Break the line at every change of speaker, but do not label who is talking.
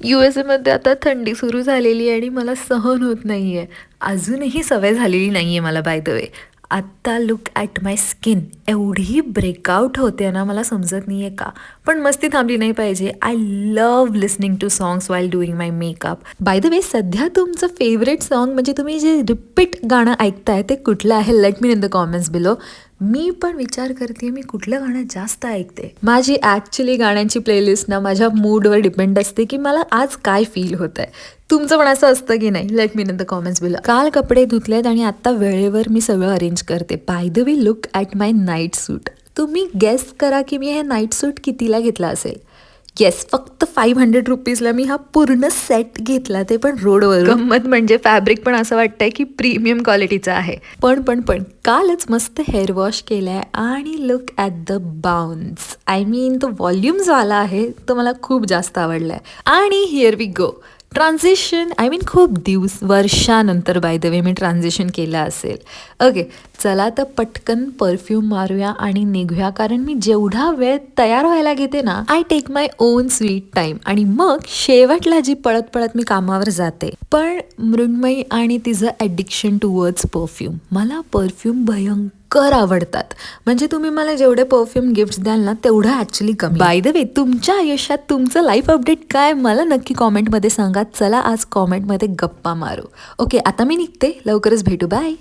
USA मध्ये आता थंडी सुरू झालेली आहे आणि मला सहन होत नाहीये. अजूनही सवय झालेली नाहीये मला बाय द वे. आत्ता लुक ॲट माय स्किन एवढी ब्रेकआउट होते ना, मला समजत नाहीये का? पण मस्ती थांबली नाही पाहिजे. I love listening to songs while doing my makeup. By the way, सध्या तुमचं फेवरेट सॉन्ग म्हणजे तुम्ही जे रिपीट गाणं ऐकताय ते कुठलं आहे? Let me in the comments below. मी पण विचार करते मी कुठलं गाणं जास्त ऐकते. माझी ॲक्च्युली गाण्यांची प्लेलिस्ट ना माझ्या मूडवर डिपेंड असते की मला आज काय फील होत आहे. तुमचं पण असं असतं की नाही? Late me in the comments below. काल कपडे धुतलेत आणि आत्ता वेळेवर मी सगळं अरेंज करते. By the way, look at my night suit. तुम्ही गेस करा की मी हे नाईट सूट कितीला घेतला असेल? येस, फक्त 500 रुपीजला मी हा पूर्ण सेट घेतला, ते पण रोडवर. गंमत म्हणजे फॅब्रिक पण असं वाटतंय की प्रीमियम क्वालिटीचा आहे. पण कालच मस्त हेअर वॉश केलाय आणि look at the bounce. I mean तो व्हॉल्यूम जो आला आहे तो मला खूप जास्त आवडलाय. आणि here we go. Transition, I mean खूप वर्षानंतर बाय द वे मी ट्रान्झिशन केलं असेल. ओके, चला तर पटकन परफ्यूम मारूया आणि निघूया, कारण मी जेवढा वेळ तयार व्हायला घेते ना, I take my own sweet time. आणि मग शेवटला जी पळत पळत मी कामावर जाते. पण मृण्मयी आणि तिचं ॲडिक्शन टुवर्ड्स परफ्यूम, मला परफ्यूम भयंकर आवडतात. म्हणजे तुम्ही मला जेवढे परफ्यूम गिफ्ट्स द्याल ना तेवढं ॲक्च्युली कमी. बाय द वे, तुमच्या आयुष्यात तुमचं लाईफ अपडेट काय मला नक्की कॉमेंटमध्ये सांगा. चला आज कॉमेंटमध्ये गप्पा मारू. ओके, आता मी निघते, लवकरच भेटू, बाय.